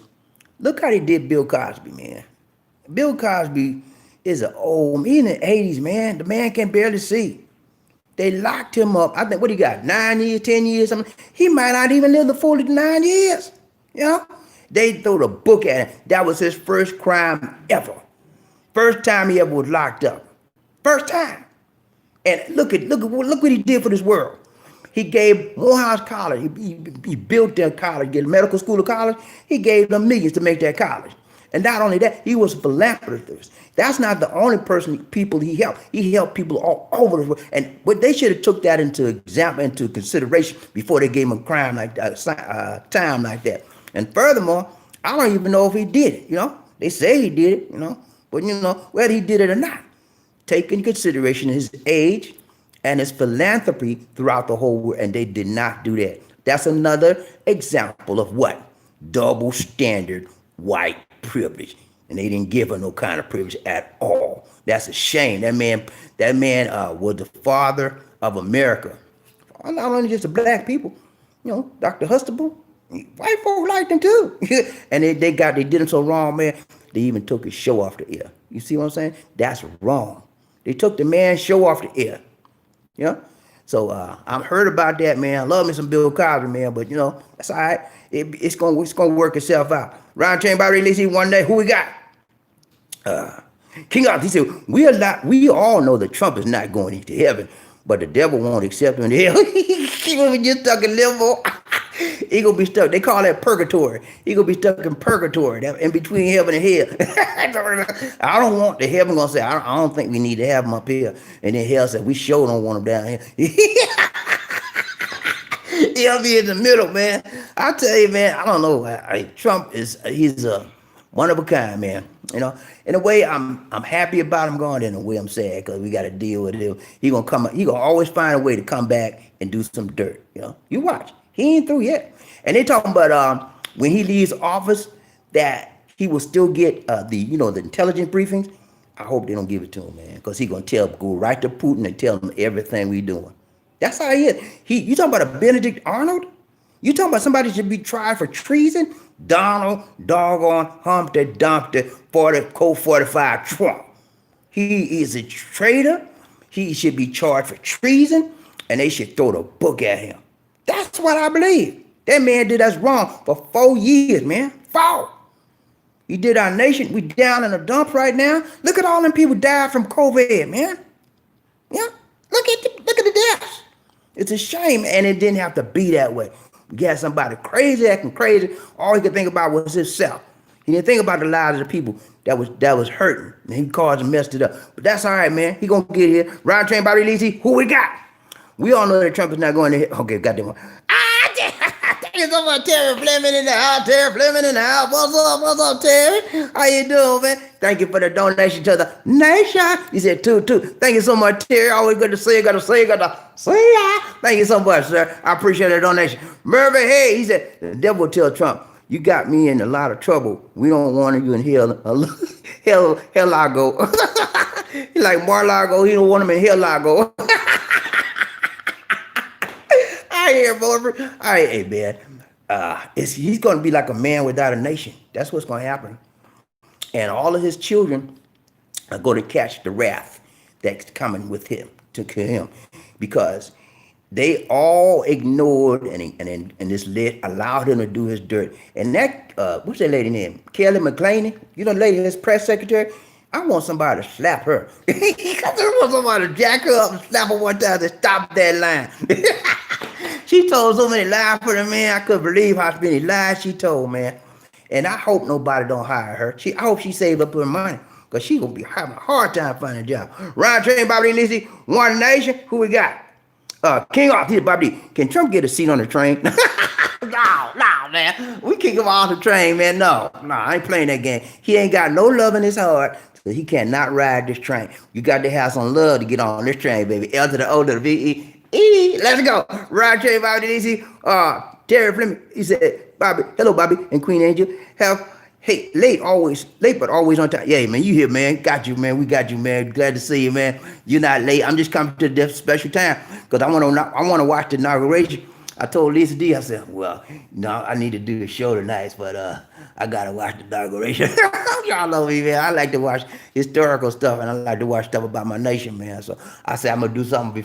[SPEAKER 1] look how they did Bill Cosby, man. Bill Cosby is an old, he in the 80s, man. The man can barely see. They locked him up. I think, what he got, 9 years, 10 years, something. He might not even live the full 9 years, you know? They threw the book at him. That was his first crime ever. First time he ever was locked up. First time. And look what he did for this world. He gave Morehouse College, he built their college, get a medical school of college. He gave them millions to make that college. And not only that, he was a philanthropist. That's not the only people he helped. He helped people all over the world. And but they should have took that into consideration before they gave him a crime like that, time like that. And furthermore, I don't even know if he did it, you know. They say he did it, you know. But you know, whether he did it or not, take into consideration his age and his philanthropy throughout the whole world, and they did not do that. That's another example of what? Double standard white privilege. And they didn't give her no kind of privilege at all. That's a shame. That man was the father of America. Not only just the black people, you know, Dr. Huxtable, white folk liked him too. And they did him so wrong, man. They even took his show off the air. You see what I'm saying? That's wrong. They took the man's show off the air. You know? So I'm hurt about that, man. I love me some Bill Cosby, man, but you know, that's all right. It's gonna work itself out. Round Chain, BobbieD Lee, one day, who we got? King Arthur, he said, we all know that Trump is not going into heaven, but the devil won't accept him in hell. He gonna be stuck in limbo. He gonna be stuck. They call that purgatory. He gonna be stuck in purgatory, that in between heaven and hell. I don't want the heaven gonna say, I don't think we need to have him up here. And then hell said, we sure don't want him down here. He'll be in the middle, man. I tell you, man, I don't know. Trump he's a one of a kind, man. You know, in a way, I'm happy about him going. In a way, I'm sad because we got to deal with him. He gonna always find a way to come back and do some dirt. You know, you watch. He ain't through yet. And they talking about when he leaves office that he will still get the intelligence briefings. I hope they don't give it to him, man, because he gonna go right to Putin and tell him everything we doing. That's how he is. You talking about a Benedict Arnold? You talking about somebody should be tried for treason? Donald doggone Humpty Dumpty Code 45 Trump. He is a traitor. He should be charged for treason, and they should throw the book at him. That's what I believe. That man did us wrong for 4 years, man. 4. He did our nation. We down in the dump right now. Look at all them people died from COVID, man. Yeah, look at the deaths. It's a shame, and it didn't have to be that way. You got somebody crazy acting crazy. All he could think about was himself. He didn't think about the lives of the people that was hurting, and he caused and messed it up. But that's all right, man. He gonna get here. Ryan Train, Bobby Lisi, who we got? We all know that Trump is not going to hit. Okay, goddamn. Thank you so much, Terry Fleming in the house. Terry Fleming in the house. What's up, Terry? How you doing, man? Thank you for the donation to the nation. He said, two. Thank you so much, Terry. Always good to see you. Got to see ya. Thank you so much, sir. I appreciate the donation. Mervyn Hay, he said, the devil tell Trump, you got me in a lot of trouble. We don't want you in hell. Hell-Lago. He like Mar-Lago. He don't want him in Hell-Lago. I hear, boy. All right, hey, man. He's going to be like a man without a nation. That's what's going to happen. And all of his children are going to catch the wrath that's coming with him, to kill him. Because they all ignored and this lit allowed him to do his dirt. And that, what's that lady name? Kelly McClaney? You know, the lady, his press secretary? I want somebody to slap her. I want somebody to jack her up and slap her one time to stop that line. She told so many lies for the man. I couldn't believe how many lies she told, man. And I hope nobody don't hire her. I hope she saved up her money, because she going to be having a hard time finding a job. Ryan Train, Bobby Lisi, One Nation. Who we got? King off here, Bobby. Can Trump get a seat on the train? No, man. We kick him off the train, man. No, I ain't playing that game. He ain't got no love in his heart, so he cannot ride this train. You got to have some love to get on this train, baby. L to the O to the V-E. Let's go. Ryan Train, Bobby Lisi. Terry Fleming, he said, Bobby, hello, Bobby, and Queen Angel. Late but always on time. Yeah, man, you here, man. Got you, man. We got you, man. Glad to see you, man. You're not late. I'm just coming to the special time because I want to watch the inauguration. I told Lisa D, I said, well, no, I need to do the show tonight, but I got to watch the inauguration. Y'all know me, man. I like to watch historical stuff, and I like to watch stuff about my nation, man. So I said I'm going to do something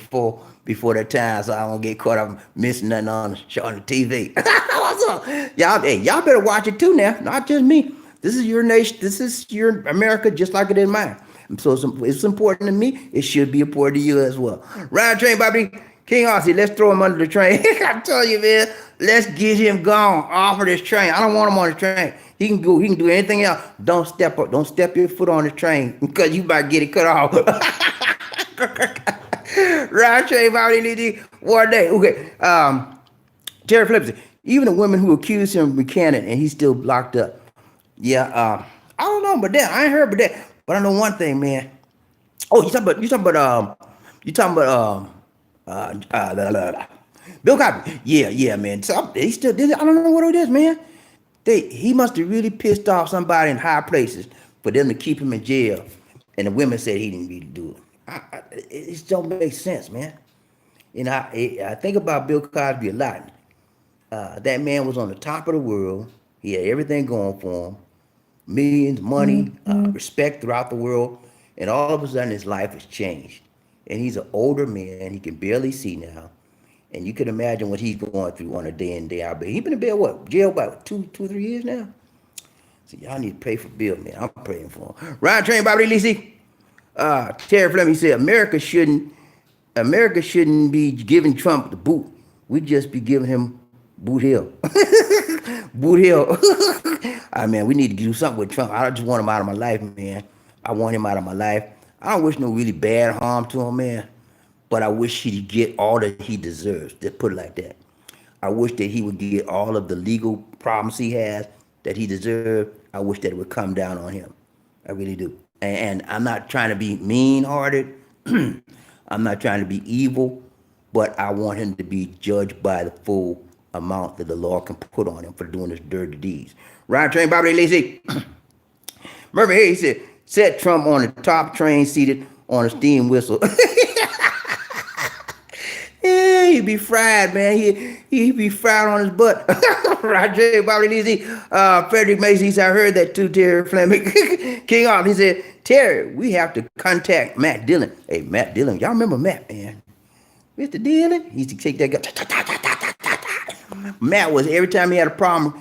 [SPEAKER 1] before that time, so I won't get caught up missing nothing on the show on the TV. What's up? Y'all better watch it too now, not just me. This is your nation. This is your America, just like it is mine. So it's important to me. It should be important to you as well. Ryan Train, Bobby. King Aussie, let's throw him under the train. I tell you, man, let's get him gone off of this train. I don't want him on the train. He can do anything else. Don't step your foot on the train because you might get it cut off. Ryan Train, Bobby Lisi, one day. Okay. Terry Flippson, even the women who accused him of Buchanan and he's still locked up. Yeah, I don't know about that. I ain't heard about that. But I know one thing, man. Oh, you talking about Bill Cosby. Yeah, man. So he still did it. I don't know what it is, man. He must have really pissed off somebody in high places for them to keep him in jail. And the women said he didn't really do it. It just don't make sense, man. You know, I think about Bill Cosby a lot. That man was on the top of the world. He had everything going for him. Millions, money, respect throughout the world. And all of a sudden his life has changed. And he's an older man. He can barely see now. And you can imagine what he's going through on a day in, day out. But he's been in jail about 2 or 3 years now. So y'all need to pray for Bill, man. I'm praying for him. Ryan Train, Bobby Lisi. Terry Fleming said, America shouldn't be giving Trump the boot. We just be giving him Boot Hill. Boot Hill. Man, we need to do something with Trump. I just want him out of my life, man. I want him out of my life. I don't wish no really bad harm to him, man. But I wish he'd get all that he deserves. Let's put it like that. I wish that he would get all of the legal problems he has that he deserved. I wish that it would come down on him. I really do. And I'm not trying to be mean-hearted. I'm not trying to be evil. But I want him to be judged by the full amount that the law can put on him for doing his dirty deeds. Ryan Train, Bobby Lisi. Murphy here, he said, set Trump on the top train seated on a steam whistle. Yeah, he'd be fried, man. He'd be fried on his butt. Roger, Bobby Lisi, Frederick Macy's, I heard that too, Terry Fleming. King off, he said, Terry, we have to contact Matt Dillon. Hey, Matt Dillon, y'all remember Matt, man? Mr. Dillon, he used to take that guy. Matt was every time he had a problem.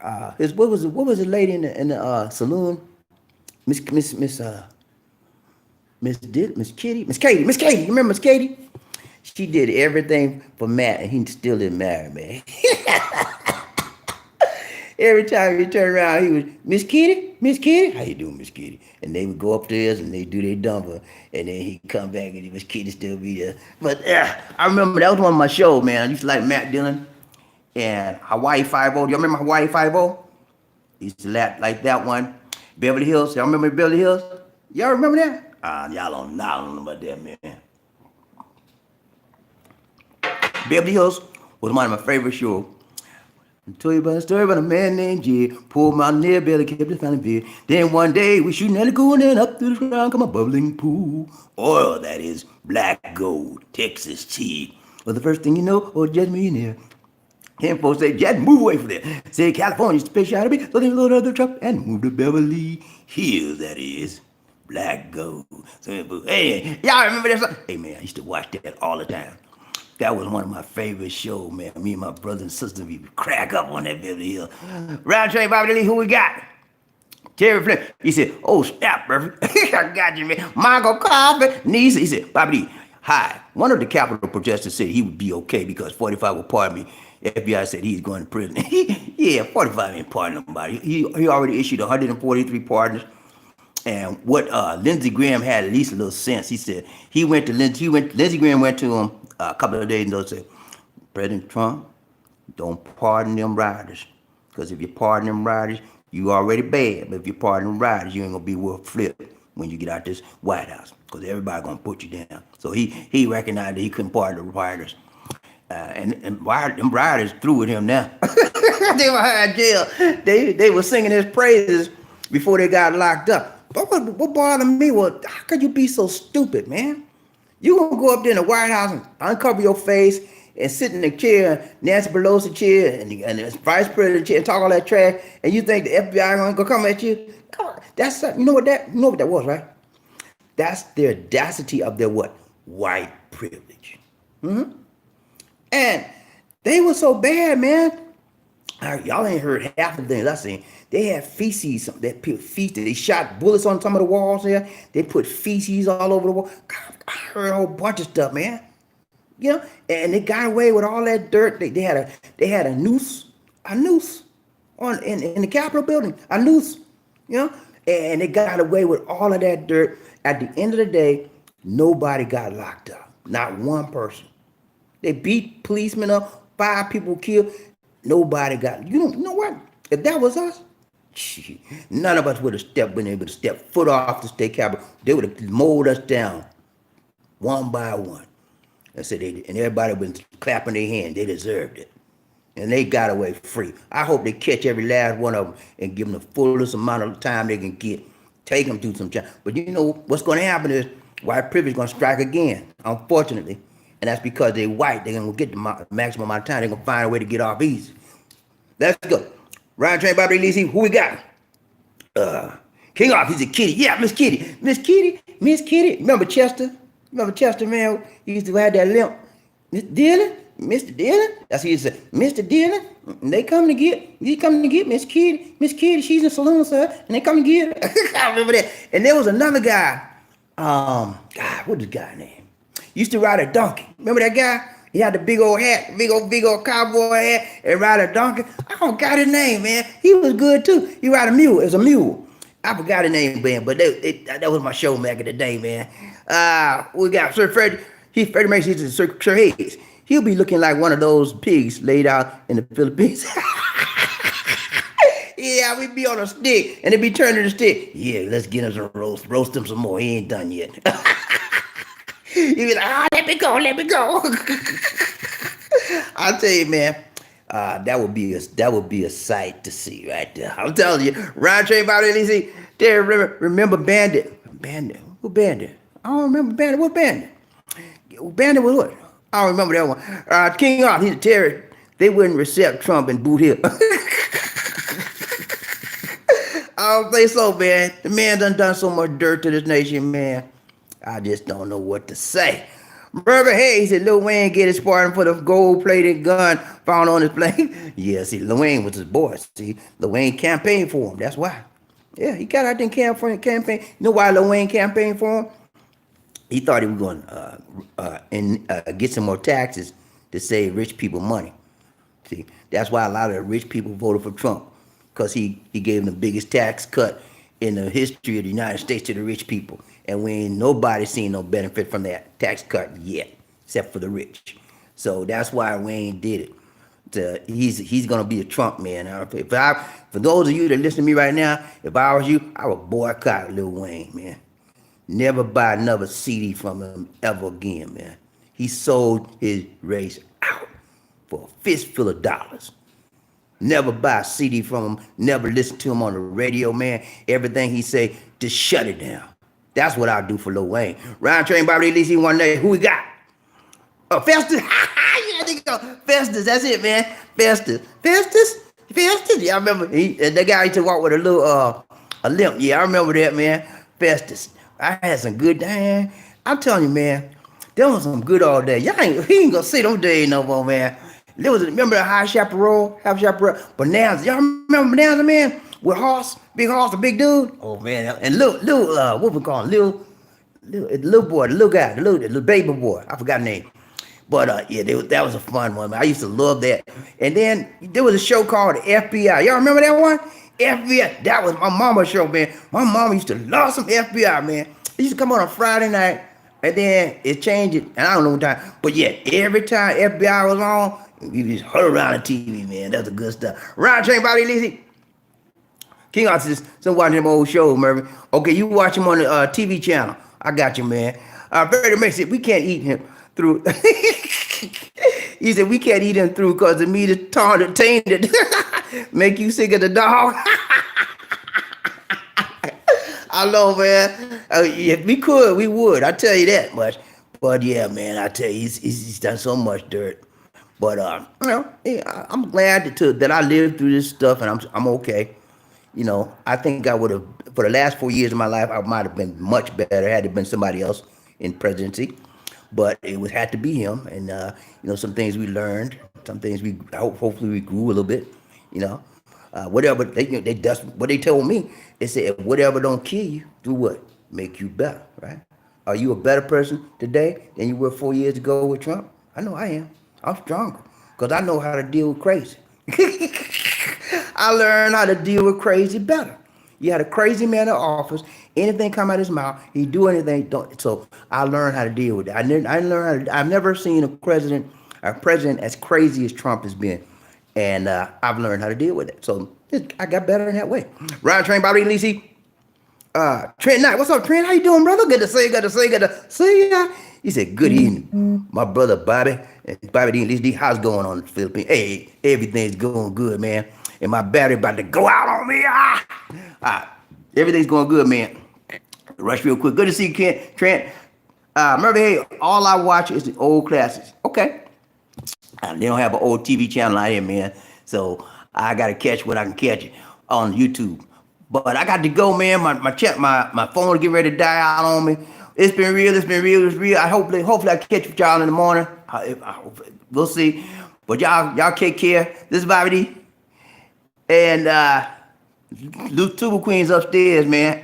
[SPEAKER 1] What was the lady in the saloon? Miss Katie. You remember Miss Katie? She did everything for Matt, and he still didn't marry, man. Every time he turned around, he was, Miss Kitty, how you doing, Miss Kitty? And they would go upstairs and they do their dumper, and then he'd come back and Miss Kitty still be there. But I remember that was one of my shows, man. I used to like Matt Dillon and Hawaii Five-O. Do you remember Hawaii Five-O? Used to laugh like that one. Beverly Hills. Y'all remember Beverly Hills? Y'all remember that? Y'all don't know about that, man. Beverly Hills was one of my favorite shows. I'll tell you about a story about a man named Jay. Poor mountain near Billy kept his family beer. Then one day we shooting at a goon and up through the ground come a bubbling pool. Oil, that is, black gold, Texas tea. Well, the first thing you know, just millionaire. Him folks say, just move away from there. Say California's the specialty, so they load up the truck and move to Beverly Hills, that is. Black gold. So, hey, y'all remember that song? Hey, man, I used to watch that all the time. That was one of my favorite shows, man. Me and my brother and sister, we would crack up on that Beverly Hills. Round train, BobbieD, who we got? Terry Flynn. He said, oh, snap, perfect. I got you, man. Michael Coffey. Niece. He said, BobbieD, hi. One of the Capitol protesters said he would be okay because 45 would pardon me. FBI said he's going to prison. Yeah, 45 ain't pardoning nobody. He already issued 143 pardons. And what Lindsey Graham had at least a little sense. He said Lindsey Graham went to him a couple of days ago and said, President Trump, don't pardon them riders. Because if you pardon them riders, you already bad. But if you pardon them riders, you ain't going to be worth flip when you get out this White House. Because everybody going to put you down. So he recognized that he couldn't pardon the riders. And them riders through with him now. They were in jail. They were singing his praises before they got locked up. But what bothered me was, how could you be so stupid, man? You gonna go up there in the White House and uncover your face and sit in the chair, Nancy Pelosi chair, and the vice president chair, and talk all that trash, and you think the FBI gonna come at you? Come on, that's you know what that was, right? That's the audacity of their what? White privilege. And they were so bad, man. Y'all ain't heard half of the things I seen. They had feces. They shot bullets on some of the walls there. They put feces all over the wall. I heard a whole bunch of stuff, man. You know, and they got away with all that dirt. They had a noose on in the Capitol building, a noose. You know, and they got away with all of that dirt. At the end of the day, nobody got locked up. Not one person. They beat policemen up. 5 people killed. Nobody got. You know what? If that was us, none of us would have been able to step foot off the state capitol. They would have mowed us down one by one. And everybody was clapping their hands. They deserved it. And they got away free. I hope they catch every last one of them and give them the fullest amount of time they can get. Take them through some time. But you know what's going to happen is white privilege is going to strike again, unfortunately. And that's because they're white. They're going to get the maximum amount of time. They're going to find a way to get off easy. Let's go. Round train, BobbieD, who we got? King off, he's a kitty. Yeah, Miss Kitty. Remember Chester, man? He used to have that limp. Mr. Dillon. That's what he said. Mr. Dillon. They come to get Miss Kitty. Miss Kitty, she's in the saloon, sir. And they come to get her. I remember that. And there was another guy. God, what's the guy name? Used to ride a donkey. Remember that guy? He had the big old hat, big old cowboy hat, and ride a donkey. I don't got his name, man. He was good too. He ride a mule. It's a mule. I forgot his name, man, but that was my show back in the day, man. We got Sir Freddie. Freddie Mason, he's Sir Hayes. He'll be looking like one of those pigs laid out in the Philippines. Yeah, we be on a stick, and they be turning the stick. Yeah, let's get him some roast him some more. He ain't done yet. He be like, let me go. I'll tell you, man, that would be a sight to see right there. I'm telling you, round train BobbieD. Remember Bandit? Who Bandit? I don't remember Bandit. What Bandit? Bandit was what? I don't remember that one. King off, he's a terrorist. They wouldn't accept Trump in Boot Hill. I don't think so, man. The man done so much dirt to this nation, man. I just don't know what to say. Brother Hayes said Lil Wayne get his pardon for the gold-plated gun found on his plane. Yeah, see, Lil Wayne was his boy. See, Lil Wayne campaigned for him. That's why. Yeah, he got out there and campaign. You know why Lil Wayne campaigned for him? He thought he was going to get some more taxes to save rich people money. See, that's why a lot of the rich people voted for Trump, because he gave them the biggest tax cut in the history of the United States to the rich people. And we ain't nobody seen no benefit from that tax cut yet, except for the rich. So that's why Wayne did it. He's gonna be a Trump man. For those of you that listen to me right now, if I was you, I would boycott Lil Wayne, man. Never buy another CD from him ever again, man. He sold his race out for a fistful of dollars. Never buy a CD from him. Never listen to him on the radio, man. Everything he say, just shut it down. That's what I do for Lil Wayne. Ryan Train, BobbieD, Lisi, one day. Who we got? Festus. Yeah, there you go. Festus, that's it, man. Festus. Yeah, I remember the guy used to walk with a little a limp. Yeah, I remember that, man. Festus. I had some good days. I'm telling you, man, there was some good all day. He ain't gonna see them days no more, man. There was, remember the Half Chaparral, Bonanza. Y'all remember Bonanza, man? With Big Hoss, the big dude. Oh man, and what we call him? Little boy, the little guy, the little baby boy. I forgot the name. But yeah, that was a fun one, man. I used to love that. And then there was a show called the FBI. Y'all remember that one? FBI. That was my mama's show, man. My mama used to love some FBI, man. It used to come on a Friday night, and then it changed it. And I don't know what time. But yeah, every time FBI was on, we just huddle around the TV, man. That's the good stuff. Ryan Train, BobbieD, Lisi. King Artist, some watching them old shows, Murphy. Okay, you watch him on the TV channel. I got you, man. Very makes it. We can't eat him through. He said we can't eat him through because the meat is tainted. Make you sick of the dog. I know, man. If we could, we would. I tell you that much. But yeah, man, I tell you, he's done so much dirt. But you know, yeah, I'm glad that I lived through this stuff, and I'm okay. You know, I think I would have, for the last 4 years of my life, I might have been much better had it been somebody else in presidency. But it would had to be him, and you know, some things we learned, some things hopefully we grew a little bit. You know, whatever that's what they told me. They said whatever don't kill you, do what? Make you better, right? Are you a better person today than you were 4 years ago with Trump? I know I am. I'm stronger because I know how to deal with crazy. I learned how to deal with crazy better. You had a crazy man in office. Anything come out of his mouth, he do anything. So I learned how to deal with it. I've never seen a president as crazy as Trump has been, and I've learned how to deal with it. So I got better in that way. Ryan Train, BobbieD, Lisi. Trent Knight, what's up, Trent? How you doing, brother? Good to see ya. He said, good evening, my brother Bobby and BobbieD, Lisi. How's it going on in the Philippines? Hey, everything's going good, man. And my battery about to go out on me. Everything's going good, man. Rush real quick. Good to see you, Trent. Remember, hey, all I watch is the old classics. Okay. They don't have an old TV channel out here, man. So I got to catch what I can catch on YouTube. But I got to go, man. My phone will get ready to die out on me. It's been real. I hopefully I catch y'all in the morning. We'll see. But y'all take care. This is BobbieD. And the Tuba Queen's upstairs, man.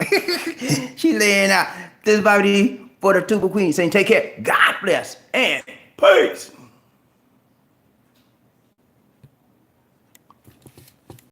[SPEAKER 1] She laying out. This is BobbieD for the Tuba Queen saying take care. God bless and peace.